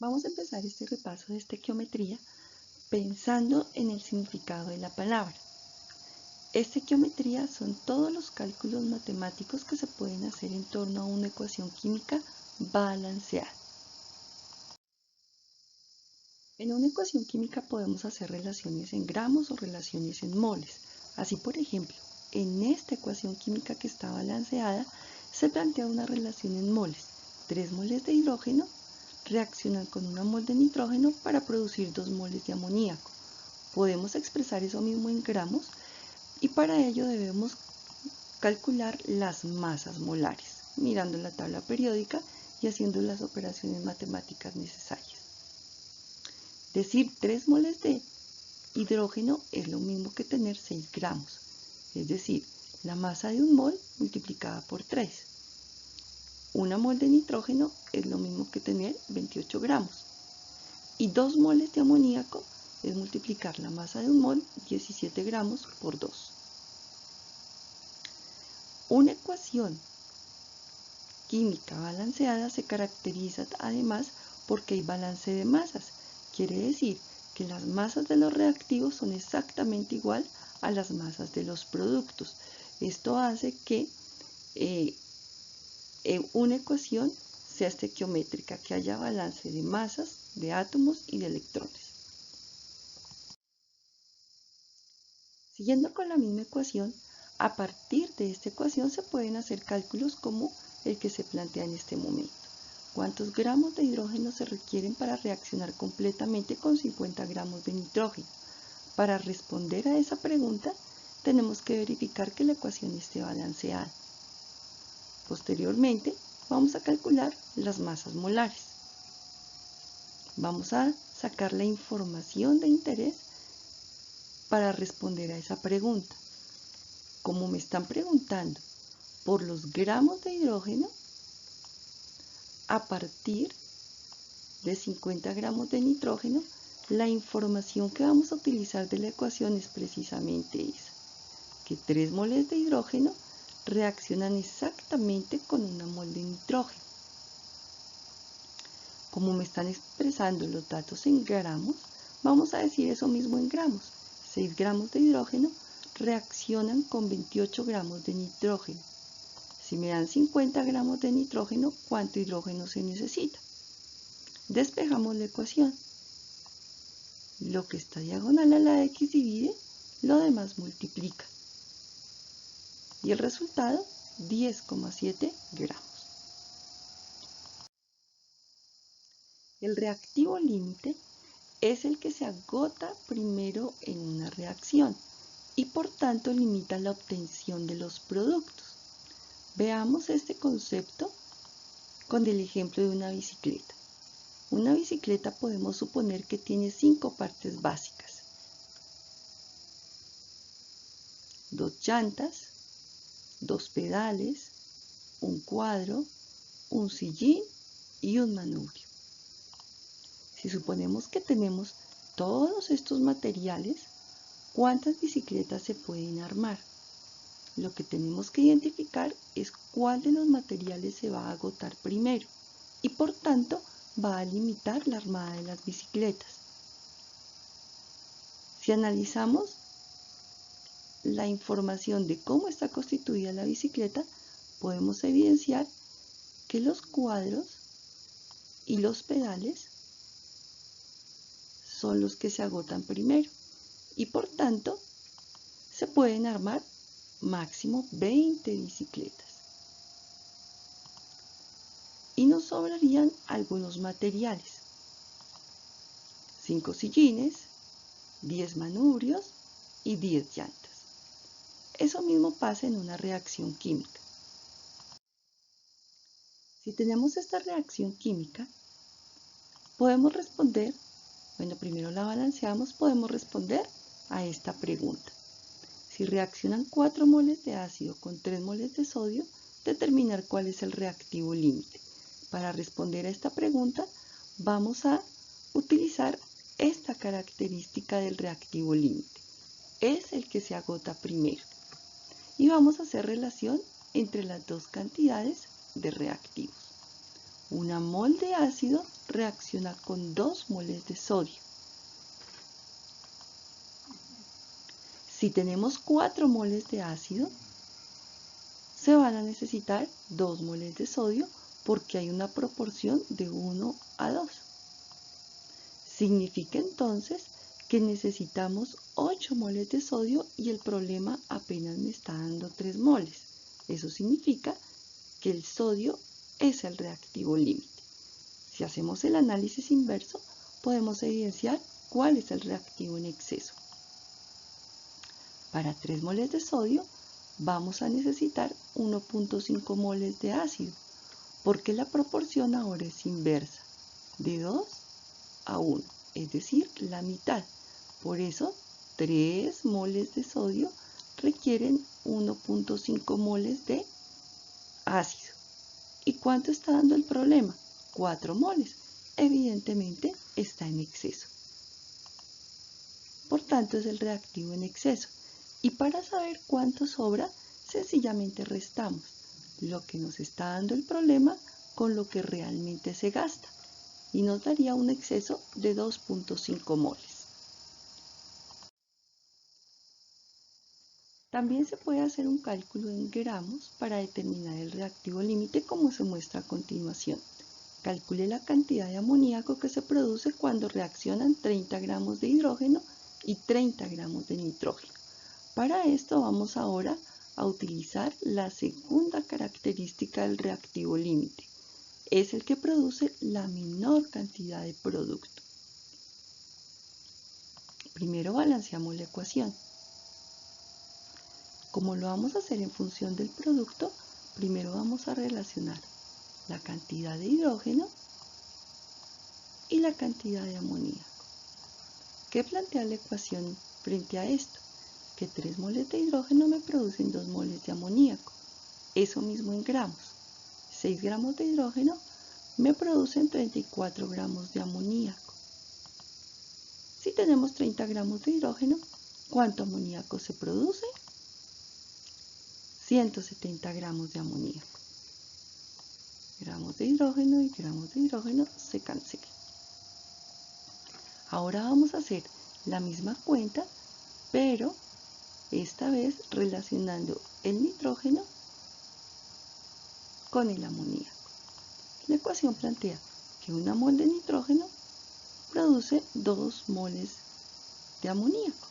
Vamos a empezar este repaso de estequiometría pensando en el significado de la palabra. Estequiometría son todos los cálculos matemáticos que se pueden hacer en torno a una ecuación química balanceada. En una ecuación química podemos hacer relaciones en gramos o relaciones en moles. Así, por ejemplo, en esta ecuación química que está balanceada, se plantea una relación en moles. 3 moles de hidrógeno reaccionan con 1 mol de nitrógeno para producir 2 moles de amoníaco. Podemos expresar eso mismo en gramos y para ello debemos calcular las masas molares, mirando la tabla periódica y haciendo las operaciones matemáticas necesarias. Decir 3 moles de hidrógeno es lo mismo que tener 6 gramos, es decir, la masa de 1 mol multiplicada por 3. 1 mol de nitrógeno es lo mismo que tener 28 gramos. Y 2 moles de amoníaco es multiplicar la masa de 1 mol, 17 gramos, por 2. Una ecuación química balanceada se caracteriza además porque hay balance de masas. Quiere decir que las masas de los reactivos son exactamente igual a las masas de los productos. Esto hace que una ecuación sea estequiométrica, que haya balance de masas, de átomos y de electrones. Siguiendo con la misma ecuación, a partir de esta ecuación se pueden hacer cálculos como el que se plantea en este momento. ¿Cuántos gramos de hidrógeno se requieren para reaccionar completamente con 50 gramos de nitrógeno? Para responder a esa pregunta, tenemos que verificar que la ecuación esté balanceada. Posteriormente, vamos a calcular las masas molares. Vamos a sacar la información de interés para responder a esa pregunta. Como me están preguntando por los gramos de hidrógeno, a partir de 50 gramos de nitrógeno, la información que vamos a utilizar de la ecuación es precisamente esa, que 3 moles de hidrógeno reaccionan exactamente con 1 mol de nitrógeno. Como me están expresando los datos en gramos, vamos a decir eso mismo en gramos. 6 gramos de hidrógeno reaccionan con 28 gramos de nitrógeno. Si me dan 50 gramos de nitrógeno, ¿cuánto hidrógeno se necesita? Despejamos la ecuación. Lo que está diagonal a la X divide, lo demás multiplica. Y el resultado, 10,7 gramos. El reactivo límite es el que se agota primero en una reacción y por tanto limita la obtención de los productos. Veamos este concepto con el ejemplo de una bicicleta. Una bicicleta podemos suponer que tiene 5 partes básicas: 2 llantas, 2 pedales, un cuadro, un sillín y un manubrio. Si suponemos que tenemos todos estos materiales, ¿cuántas bicicletas se pueden armar? Lo que tenemos que identificar es cuál de los materiales se va a agotar primero y por tanto va a limitar la armada de las bicicletas. Si analizamos la información de cómo está constituida la bicicleta, podemos evidenciar que los cuadros y los pedales son los que se agotan primero y por tanto se pueden armar máximo 20 bicicletas. Y nos sobrarían algunos materiales: 5 sillines, 10 manubrios y 10 llantas. Eso mismo pasa en una reacción química. Si tenemos esta reacción química, podemos responder, primero la balanceamos, podemos responder a esta pregunta. Si reaccionan 4 moles de ácido con 3 moles de sodio, determinar cuál es el reactivo límite. Para responder a esta pregunta, vamos a utilizar esta característica del reactivo límite. Es el que se agota primero. Y vamos a hacer relación entre las dos cantidades de reactivos. Una mol de ácido reacciona con 2 moles de sodio. Si tenemos 4 moles de ácido, se van a necesitar 2 moles de sodio porque hay una proporción de 1 a 2. Significa entonces que necesitamos 8 moles de sodio y el problema apenas me está dando 3 moles. Eso significa que el sodio es el reactivo límite. Si hacemos el análisis inverso, podemos evidenciar cuál es el reactivo en exceso. Para 3 moles de sodio vamos a necesitar 1.5 moles de ácido, porque la proporción ahora es inversa, de 2 a 1, es decir, la mitad. Por eso, 3 moles de sodio requieren 1.5 moles de ácido. ¿Y cuánto está dando el problema? 4 moles. Evidentemente está en exceso. Por tanto, es el reactivo en exceso. Y para saber cuánto sobra, sencillamente restamos lo que nos está dando el problema con lo que realmente se gasta. Y nos daría un exceso de 2.5 moles. También se puede hacer un cálculo en gramos para determinar el reactivo límite como se muestra a continuación. Calcule la cantidad de amoníaco que se produce cuando reaccionan 30 gramos de hidrógeno y 30 gramos de nitrógeno. Para esto vamos ahora a utilizar la segunda característica del reactivo límite. Es el que produce la menor cantidad de producto. Primero balanceamos la ecuación. Como lo vamos a hacer en función del producto, primero vamos a relacionar la cantidad de hidrógeno y la cantidad de amoníaco. ¿Qué plantea la ecuación frente a esto? Que 3 moles de hidrógeno me producen 2 moles de amoníaco. Eso mismo en gramos. 6 gramos de hidrógeno me producen 34 gramos de amoníaco. Si tenemos 30 gramos de hidrógeno, ¿cuánto amoníaco se produce? 170 gramos de amoníaco. Gramos de hidrógeno y gramos de hidrógeno se cancelan. Ahora vamos a hacer la misma cuenta, pero esta vez relacionando el nitrógeno con el amoníaco. La ecuación plantea que una mol de nitrógeno produce 2 moles de amoníaco.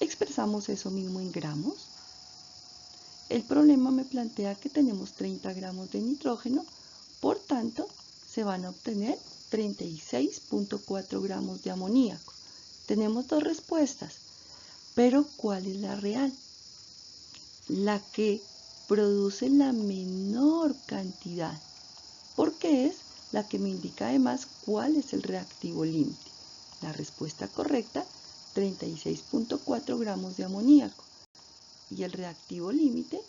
Expresamos eso mismo en gramos. El problema me plantea que tenemos 30 gramos de nitrógeno, por tanto, se van a obtener 36.4 gramos de amoníaco. Tenemos dos respuestas, pero ¿cuál es la real? La que produce la menor cantidad, porque es la que me indica además cuál es el reactivo límite. La respuesta correcta, 36.4 gramos de amoníaco. Y el reactivo límite,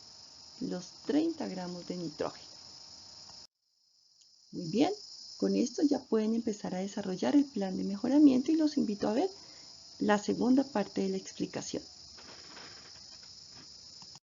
los 30 gramos de nitrógeno. Muy bien, con esto ya pueden empezar a desarrollar el plan de mejoramiento y los invito a ver la segunda parte de la explicación.